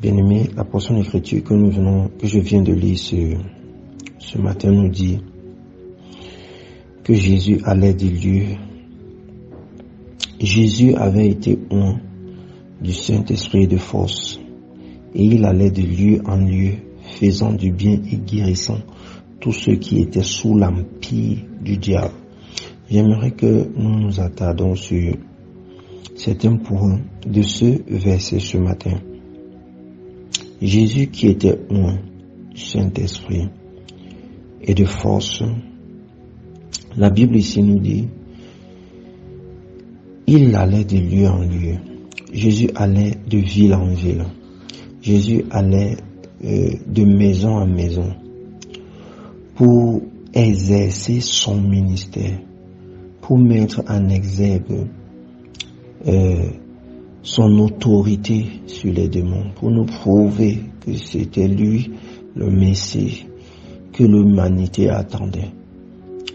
Bien-aimés, la portion d'écriture que je viens de lire ce matin nous dit que Jésus allait des lieux. Jésus avait été oint du Saint-Esprit et de force, et il allait de lieu en lieu, faisant du bien et guérissant tous ceux qui étaient sous l'empire du diable. J'aimerais que nous nous attardions sur certains points de ce verset ce matin. Jésus qui était oint du Saint-Esprit et de force, la Bible ici nous dit, il allait de lieu en lieu. Jésus allait de ville en ville. Jésus allait de maison en maison pour exercer son ministère, pour mettre en exergue son autorité sur les démons, pour nous prouver que c'était lui le Messie que l'humanité attendait.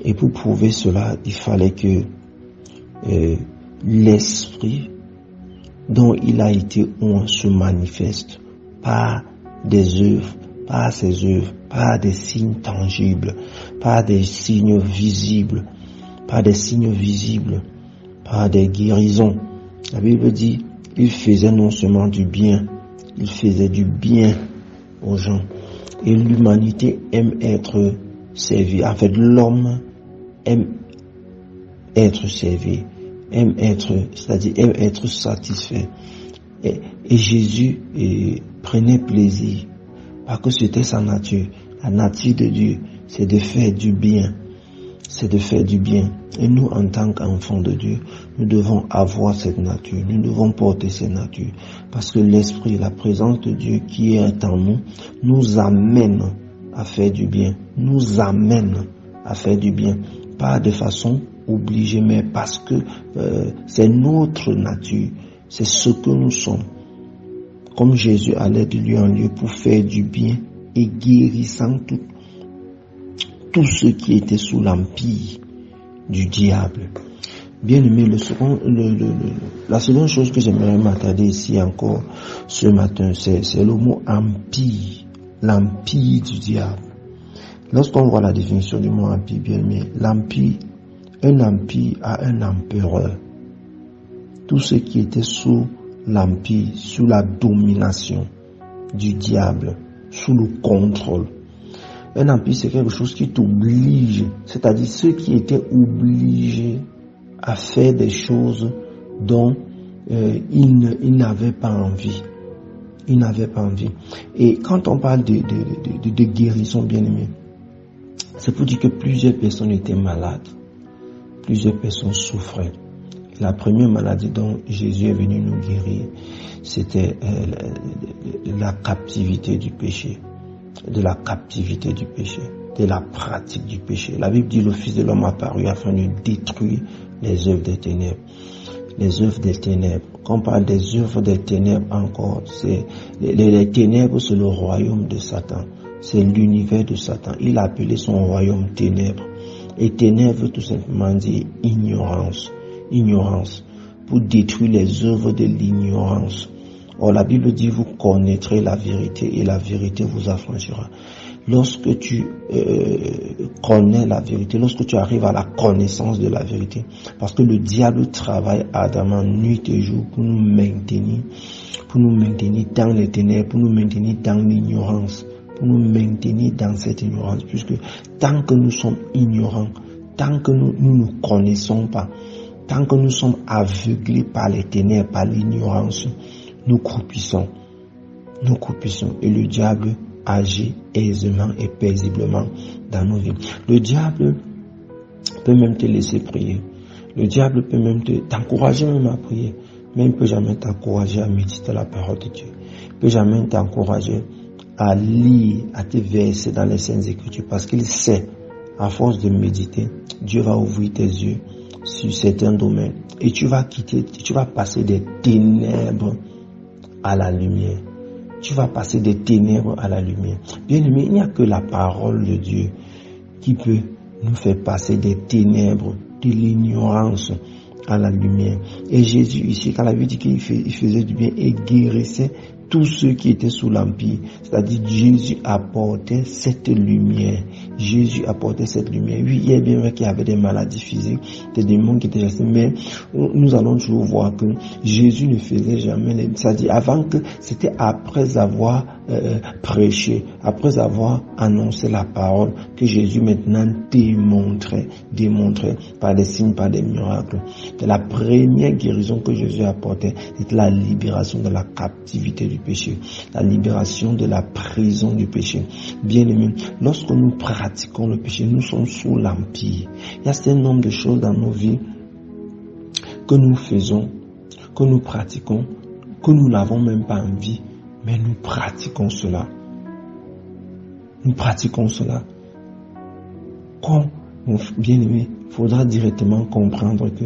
Et pour prouver cela, il fallait que l'esprit dont il a été oint se manifeste par des œuvres, par ses œuvres, par des signes tangibles, par des signes visibles, par des guérisons. La Bible dit, il faisait non seulement du bien, il faisait du bien aux gens. Et l'humanité aime être servie. En fait, l'homme aime être servi, aime être satisfait. Et Jésus prenait plaisir, parce que c'était sa nature. La nature de Dieu, c'est de faire du bien. C'est de faire du bien. Et nous, en tant qu'enfants de Dieu, nous devons avoir cette nature. Nous devons porter cette nature. Parce que l'Esprit, la présence de Dieu qui est en nous, nous amène à faire du bien. Nous amène à faire du bien. Pas de façon obligée, mais parce que c'est notre nature. C'est ce que nous sommes. Comme Jésus allait de lieu en lieu pour faire du bien et guérissant tous ceux qui étaient sous l'empire du diable. Bien aimé, la seconde chose que j'aimerais m'attarder ici encore ce matin, c'est le mot empire, l'empire du diable. Lorsqu'on voit la définition du mot empire, bien aimé, un empire a un empereur. Tous ceux qui étaient sous l'empire, sous la domination du diable, sous le contrôle. Un empire, c'est quelque chose qui t'oblige, c'est-à-dire ceux qui étaient obligés à faire des choses dont ils n'avaient pas envie. Ils n'avaient pas envie. Et quand on parle de guérison, bien aimé, c'est pour dire que plusieurs personnes étaient malades. Plusieurs personnes souffraient. La première maladie dont Jésus est venu nous guérir, c'était la captivité du péché. De la captivité du péché, de la pratique du péché. La Bible dit le Fils de l'homme apparu afin de détruire les œuvres des ténèbres. Les œuvres des ténèbres. Quand on parle des œuvres des ténèbres encore, c'est les ténèbres, c'est le royaume de Satan. C'est l'univers de Satan. Il a appelé son royaume ténèbres. Et ténèbres, tout simplement dit ignorance. Ignorance. Pour détruire les œuvres de l'ignorance. Or, la Bible dit, vous connaîtrez la vérité et la vérité vous affranchira. Lorsque tu connais la vérité, lorsque tu arrives à la connaissance de la vérité, parce que le diable travaille ardemment nuit et jour pour nous maintenir dans les ténèbres, pour nous maintenir dans l'ignorance, pour nous maintenir dans cette ignorance, puisque tant que nous sommes ignorants, tant que nous ne connaissons pas, tant que nous sommes aveuglés par les ténèbres, par l'ignorance, nous croupissons et le diable agit aisément et paisiblement dans nos vies. Le diable peut même te laisser prier. Le diable peut même t'encourager même à prier, mais il ne peut jamais t'encourager à méditer la parole de Dieu. Il ne peut jamais t'encourager à lire, à te verser dans les Saintes Écritures, parce qu'il sait, à force de méditer, Dieu va ouvrir tes yeux sur certains domaines et tu vas passer des ténèbres à la lumière. Tu vas passer des ténèbres à la lumière. Bien aimé, il n'y a que la parole de Dieu qui peut nous faire passer des ténèbres, de l'ignorance à la lumière. Et Jésus ici, quand la Bible dit qu'il faisait du bien et guérissait tous ceux qui étaient sous l'empire. C'est-à-dire Jésus apportait cette lumière. Jésus apportait cette lumière. Oui, il est bien vrai qu'il y avait des maladies physiques, des démons qui étaient restés, mais nous allons toujours voir que Jésus ne faisait jamais, c'est-à-dire avant que, c'était après avoir prêché, après avoir annoncé la parole, que Jésus maintenant démontrait par des signes, par des miracles. Et la première guérison que Jésus apportait, c'était la libération de la captivité du péché, la libération de la prison du péché. Bien-aimés, lorsque nous pratiquons le péché, nous sommes sous l'empire. Il y a un certain nombre de choses dans nos vies que nous faisons, que nous pratiquons, que nous n'avons même pas envie, mais nous pratiquons cela. Nous pratiquons cela. Quand, mon bien-aimé, il faudra directement comprendre que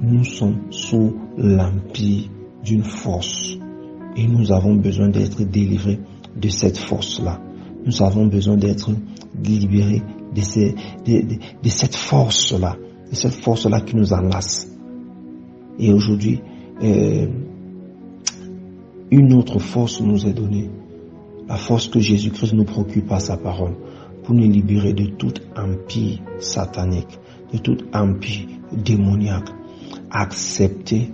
nous sommes sous l'empire d'une force. Et nous avons besoin d'être délivrés de cette force-là. Nous avons besoin d'être libérés de cette force-là. De cette force-là qui nous enlace. Et aujourd'hui, une autre force nous est donnée. La force que Jésus-Christ nous procure par sa parole. Pour nous libérer de tout empire satanique. De tout empire démoniaque. Accepter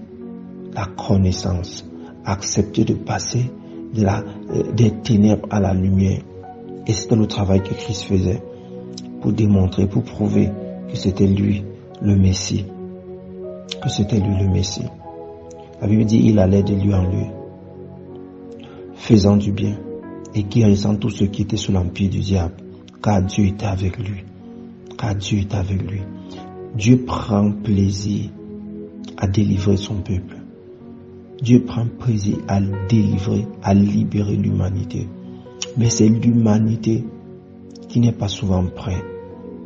la connaissance. Accepter de passer des ténèbres à la lumière. Et c'était le travail que Christ faisait pour démontrer, pour prouver que c'était lui le Messie. Que c'était lui le Messie. La Bible dit il allait de lieu en lieu, faisant du bien et guérissant tous ceux qui étaient sous l'empire du diable, car Dieu était avec lui. Car Dieu est avec lui. Dieu prend plaisir à délivrer son peuple. Dieu prend plaisir à délivrer, à libérer l'humanité. Mais c'est l'humanité qui n'est pas souvent prête,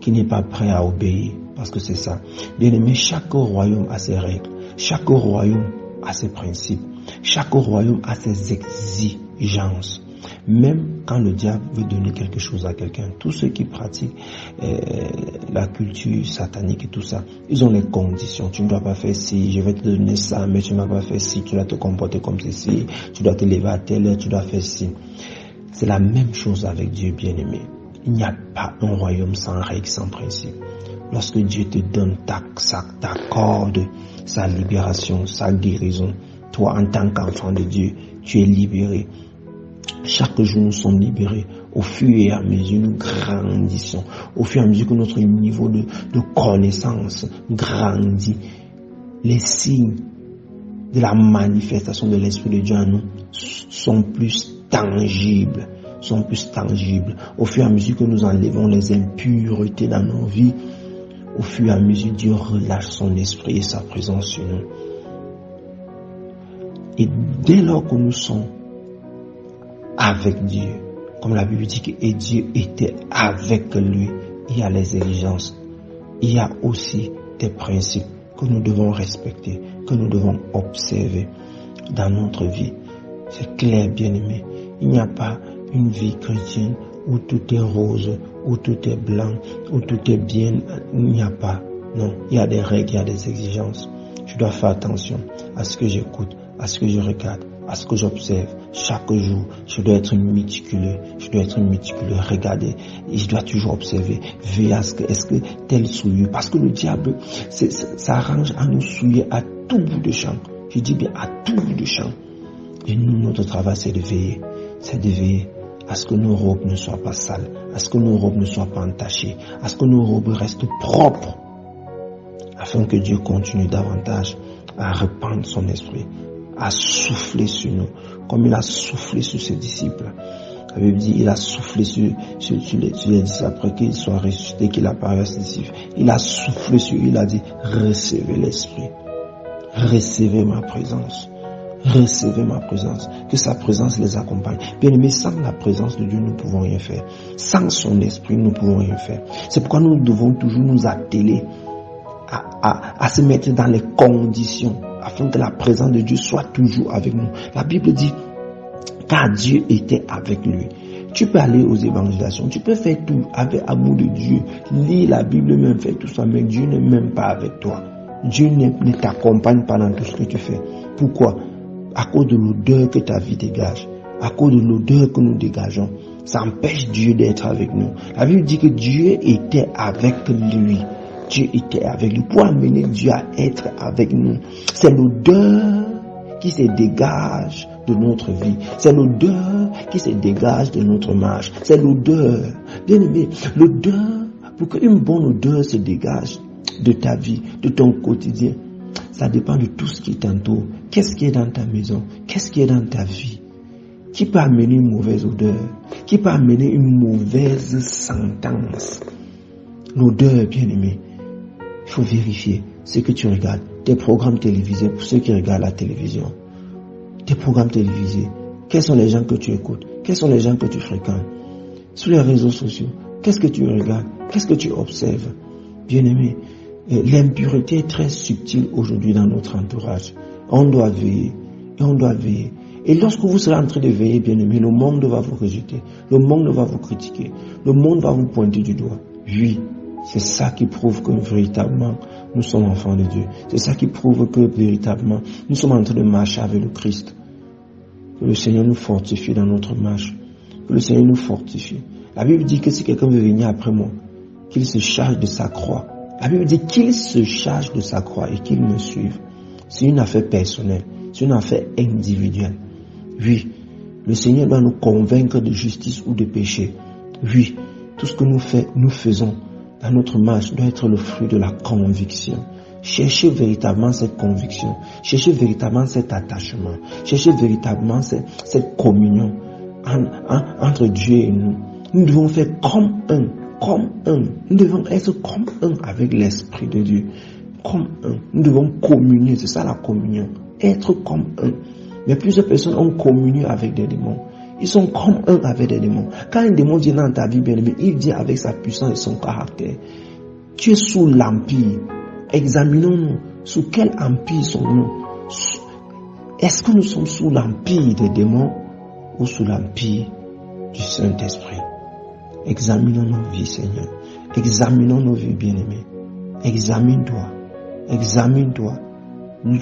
qui n'est pas prêt à obéir. Parce que c'est ça. Bien aimé, chaque royaume a ses règles. Chaque royaume a ses principes. Chaque royaume a ses exigences. Même quand le diable veut donner quelque chose à quelqu'un, tous ceux qui pratiquent la culture satanique et tout ça, ils ont les conditions. Tu ne dois pas faire ci, je vais te donner ça, mais tu ne dois pas faire ci, tu dois te comporter comme ceci, tu dois te lever à telle heure, tu dois faire ci. C'est la même chose avec Dieu, bien-aimé. Il n'y a pas un royaume sans règles, sans principe. Lorsque Dieu te donne t'accorde sa libération, sa guérison, toi en tant qu'enfant de Dieu, tu es libéré. Chaque jour nous sommes libérés. Au fur et à mesure nous grandissons. Au fur et à mesure que notre niveau de connaissance grandit. Les signes de la manifestation de l'Esprit de Dieu en nous sont plus tangibles. Au fur et à mesure que nous enlevons les impuretés dans nos vies, au fur et à mesure Dieu relâche son esprit et sa présence sur nous. Et dès lors que nous sommes avec Dieu, comme la Bible dit que et Dieu était avec lui, il y a les exigences, il y a aussi des principes que nous devons respecter, que nous devons observer dans notre vie. C'est clair, bien-aimé. Il n'y a pas une vie chrétienne où tout est rose, où tout est blanc, où tout est bien. Il n'y a pas. Non, il y a des règles, il y a des exigences. Je dois faire attention à ce que j'écoute, à ce que je regarde, à ce que j'observe. Chaque jour, je dois être méticuleux. Regarder. Et je dois toujours observer. Veiller à ce que, est-ce que tel souillure. Parce que le diable, ça arrange à nous souiller à tout bout de champ. Je dis bien à tout bout de champ. Et nous, notre travail, c'est de veiller. C'est de veiller à ce que nos robes ne soient pas sales, à ce que nos robes ne soient pas entachées, à ce que nos robes restent propres, afin que Dieu continue davantage à répandre son esprit, à souffler sur nous, comme il a soufflé sur ses disciples. La Bible dit, il a soufflé sur les disciples après qu'il soit ressuscité, qu'il apparaît à ses disciples. Il a soufflé sur eux, il a dit, recevez l'esprit, recevez ma présence. Recevez ma présence, que sa présence les accompagne. Bien aimé, sans la présence de Dieu, nous ne pouvons rien faire. Sans son esprit, nous ne pouvons rien faire. C'est pourquoi nous devons toujours nous atteler à se mettre dans les conditions afin que la présence de Dieu soit toujours avec nous. La Bible dit, car Dieu était avec lui. Tu peux aller aux évangélisations, tu peux faire tout avec amour de Dieu, lire la Bible, même faire tout ça, mais Dieu n'est même pas avec toi. Dieu ne t'accompagne pas dans tout ce que tu fais. Pourquoi? à cause de l'odeur que ta vie dégage, à cause de l'odeur que nous dégageons, ça empêche Dieu d'être avec nous. La Bible dit que Dieu était avec lui. Dieu était avec lui pour amener Dieu à être avec nous. C'est l'odeur qui se dégage de notre vie. C'est l'odeur qui se dégage de notre marche. C'est l'odeur. Bien aimé, l'odeur, pour qu'une bonne odeur se dégage de ta vie, de ton quotidien, ça dépend de tout ce qui t'entoure. Qu'est-ce qui est dans ta maison? Qu'est-ce qui est dans ta vie? Qui peut amener une mauvaise odeur? Qui peut amener une mauvaise sentence? L'odeur, bien aimé. Il faut vérifier ce que tu regardes. Tes programmes télévisés, pour ceux qui regardent la télévision. Tes programmes télévisés. Quels sont les gens que tu écoutes? Quels sont les gens que tu fréquentes? Sur les réseaux sociaux, qu'est-ce que tu regardes? Qu'est-ce que tu observes? Bien aimé, l'impureté est très subtile aujourd'hui dans notre entourage. On doit veiller. Et on doit veiller. Et lorsque vous serez en train de veiller, bien aimé, le monde va vous rejeter. Le monde va vous critiquer. Le monde va vous pointer du doigt. Oui, c'est ça qui prouve que véritablement nous sommes enfants de Dieu. C'est ça qui prouve que véritablement nous sommes en train de marcher avec le Christ. Que le Seigneur nous fortifie dans notre marche. Que le Seigneur nous fortifie. La Bible dit que si quelqu'un veut venir après moi, qu'il se charge de sa croix. La Bible dit qu'il se charge de sa croix et qu'il me suive. C'est une affaire personnelle. C'est une affaire individuelle. Oui, le Seigneur doit nous convaincre de justice ou de péché. Oui, tout ce que nous faisons dans notre marche doit être le fruit de la conviction. Cherchez véritablement cette conviction. Cherchez véritablement cet attachement. Cherchez véritablement cette communion entre Dieu et nous. Nous devons faire comme un. Nous devons être comme un avec l'Esprit de Dieu. Comme un. Nous devons communier. C'est ça la communion. Être comme un. Mais plusieurs personnes ont communié avec des démons. Ils sont comme un avec des démons. Quand un démon vient dans ta vie, bien aimé, il vient avec sa puissance et son caractère. Tu es sous l'empire. Examinons-nous. Sous quel empire sommes-nous? Est-ce que nous sommes sous l'empire des démons ou sous l'empire du Saint-Esprit? Examinons nos vies, Seigneur. Examinons nos vies, bien-aimés. Examine-toi. Examine-toi.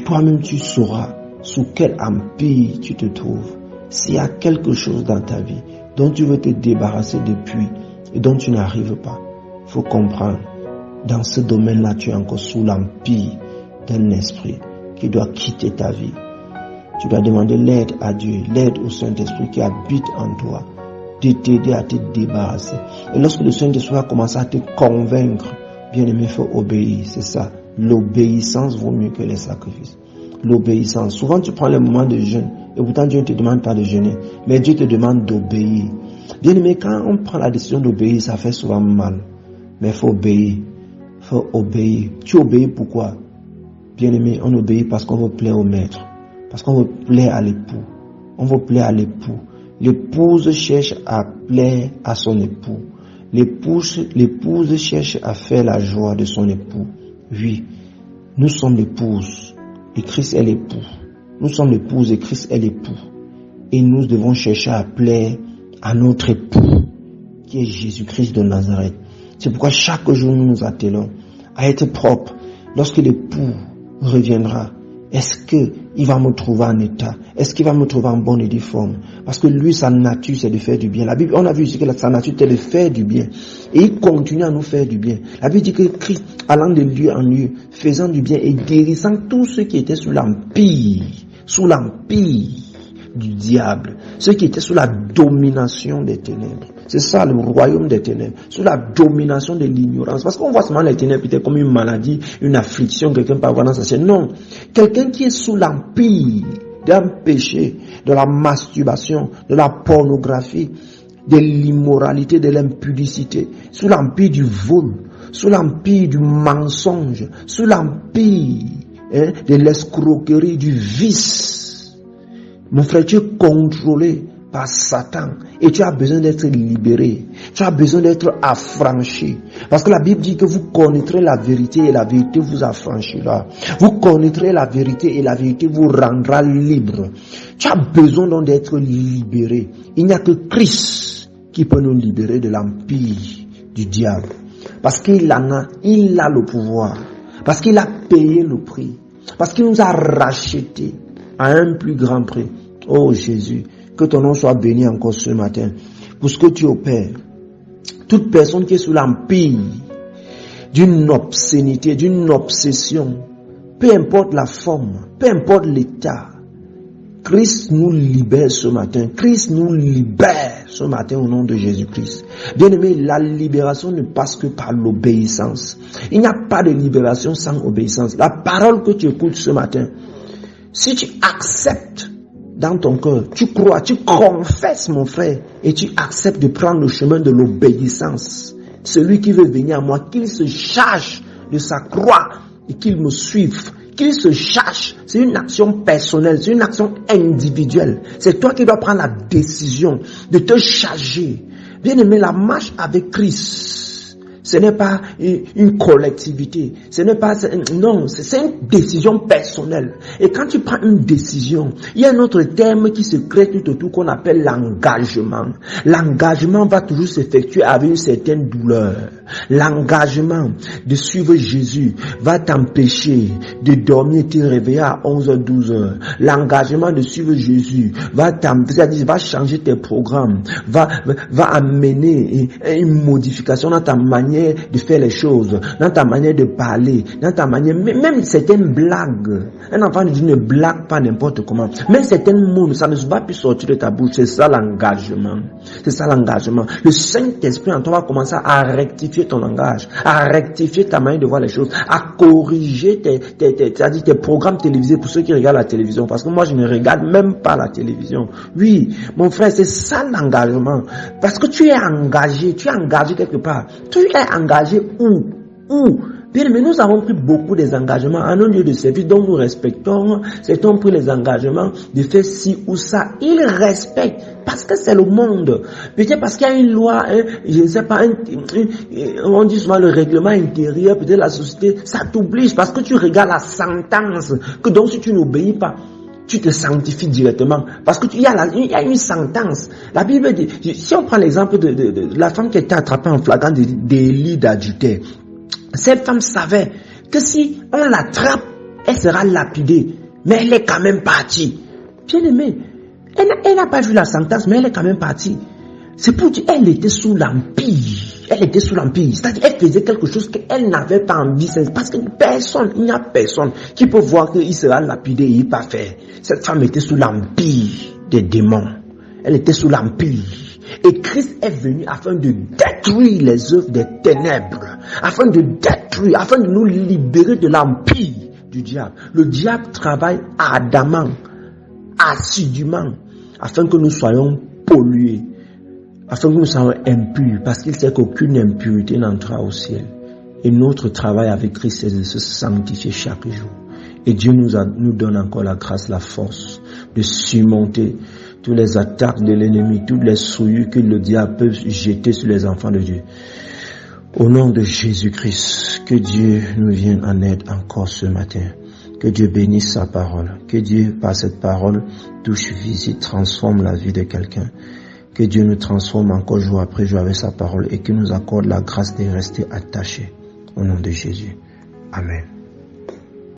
Toi-même, tu sauras sous quel empire tu te trouves. S'il y a quelque chose dans ta vie dont tu veux te débarrasser depuis et dont tu n'arrives pas, il faut comprendre. Dans ce domaine-là, tu es encore sous l'empire d'un esprit qui doit quitter ta vie. Tu dois demander l'aide à Dieu, l'aide au Saint-Esprit qui habite en toi, de t'aider à te débarrasser. Et lorsque le Saint-Esprit va commencer à te convaincre, bien aimé, il faut obéir. C'est ça. L'obéissance vaut mieux que les sacrifices. L'obéissance. Souvent, tu prends les moments de jeûne et pourtant Dieu ne te demande pas de jeûner, mais Dieu te demande d'obéir. Bien aimé, quand on prend la décision d'obéir, ça fait souvent mal. Mais il faut obéir. Il faut obéir. Tu obéis pourquoi? Bien aimé, on obéit parce qu'on veut plaire au maître. Parce qu'on veut plaire à l'époux. On veut plaire à l'époux. L'épouse cherche à plaire à son époux. L'épouse cherche à faire la joie de son époux. Oui, nous sommes l'épouse et Christ est l'époux. Nous sommes l'épouse et Christ est l'époux. Et nous devons chercher à plaire à notre époux, qui est Jésus-Christ de Nazareth. C'est pourquoi chaque jour nous nous attelons à être propres. Lorsque l'époux reviendra, est-ce qu'il va me trouver en état? Est-ce qu'il va me trouver en bonne et due forme? Parce que lui, sa nature, c'est de faire du bien. La Bible, on a vu ici que sa nature, c'est de faire du bien. Et il continue à nous faire du bien. La Bible dit que Christ, allant de lieu en lieu, faisant du bien et guérissant tous ceux qui étaient sous l'empire du diable, ceux qui étaient sous la domination des ténèbres. C'est ça le royaume des ténèbres, sous la domination de l'ignorance. Parce qu'on voit seulement les ténèbres peut-être comme une maladie, une affliction, quelqu'un peut avoir dans sa chair. Non, quelqu'un qui est sous l'empire d'un péché, de la masturbation, de la pornographie, de l'immoralité, de l'impudicité, sous l'empire du vol, sous l'empire du mensonge, sous l'empire de l'escroquerie, du vice. Mon frère, tu es contrôlé par Satan et tu as besoin d'être libéré. Tu as besoin d'être affranchi. Parce que la Bible dit que vous connaîtrez la vérité et la vérité vous affranchira. Vous connaîtrez la vérité et la vérité vous rendra libre. Tu as besoin donc d'être libéré. Il n'y a que Christ qui peut nous libérer de l'empire du diable. Parce qu'il a le pouvoir. Parce qu'il a payé le prix. Parce qu'il nous a rachetés. à un plus grand prix. Oh Jésus, que ton nom soit béni encore ce matin pour ce que tu opères. Toute personne qui est sous l'empire d'une obscénité, d'une obsession, peu importe la forme, peu importe l'état, Christ nous libère ce matin. Christ nous libère ce matin au nom de Jésus-Christ. Bien-aimé, la libération ne passe que par l'obéissance. Il n'y a pas de libération sans obéissance. La parole que tu écoutes ce matin, si tu acceptes dans ton cœur, tu crois, tu confesses mon frère, et tu acceptes de prendre le chemin de l'obéissance, celui qui veut venir à moi, qu'il se charge de sa croix et qu'il me suive. Qu'il se charge, c'est une action personnelle, c'est une action individuelle. C'est toi qui dois prendre la décision de te charger. Bien-aimé, la marche avec Christ, ce n'est pas une collectivité, ce n'est pas, non, c'est une décision personnelle. Et quand tu prends une décision, il y a un autre terme qui se crée tout autour qu'on appelle l'engagement. L'engagement va toujours s'effectuer avec une certaine douleur. L'engagement de suivre Jésus va t'empêcher de dormir et te réveiller à 11h, 12h. L'engagement de suivre Jésus va changer tes programmes, va amener une modification dans ta manière de faire les choses, dans ta manière de parler, dans ta manière, même certaines blagues. Un enfant ne dit ne blague pas n'importe comment. Même certains mots, ça ne va plus sortir de ta bouche. C'est ça l'engagement. C'est ça l'engagement. Le Saint-Esprit en toi va commencer à rectifier ton langage, à rectifier ta manière de voir les choses, à corriger tes programmes télévisés pour ceux qui regardent la télévision. Parce que moi, je ne regarde même pas la télévision. Oui, mon frère, c'est ça l'engagement. Parce que tu es engagé quelque part. Tu es engagé où? Bien, mais nous avons pris beaucoup des engagements en un lieu de service dont nous respectons. Certains ont pris les engagements de faire ci ou ça. Ils respectent parce que c'est le monde. Peut-être parce qu'il y a une loi, je ne sais pas, on dit souvent le règlement intérieur, peut-être la société, ça t'oblige parce que tu regardes la sentence. Que donc si tu n'obéis pas, tu te sanctifies directement. Parce que il y a une sentence. La Bible dit, si on prend l'exemple de la femme qui était attrapée en flagrant délit d'adultère, cette femme savait que si on l'attrape, elle sera lapidée. Mais elle est quand même partie. Bien aimé, elle n'a pas vu la sentence, mais elle est quand même partie. C'est pour dire, elle était sous l'empire. Elle était sous l'empire. C'est-à-dire, elle faisait quelque chose qu'elle n'avait pas envie. Parce que il n'y a personne qui peut voir qu'il sera lapidé et il pas faire. Cette femme était sous l'empire des démons. Elle était sous l'empire. Et Christ est venu afin de détruire les œuvres des ténèbres. Afin de nous libérer de l'empire du diable. Le diable travaille ardemment, assidûment, afin que nous soyons pollués. Afin que nous soyons impurs, parce qu'il sait qu'aucune impurité n'entrera au ciel. Et notre travail avec Christ, c'est de se sanctifier chaque jour. Et Dieu nous donne encore la grâce, la force de surmonter toutes les attaques de l'ennemi, toutes les souillures que le diable peut jeter sur les enfants de Dieu. Au nom de Jésus-Christ, que Dieu nous vienne en aide encore ce matin. Que Dieu bénisse sa parole. Que Dieu, par cette parole, touche, visite, transforme la vie de quelqu'un. Que Dieu nous transforme encore jour après jour avec sa parole et qu'il nous accorde la grâce de rester attachés. Au nom de Jésus. Amen.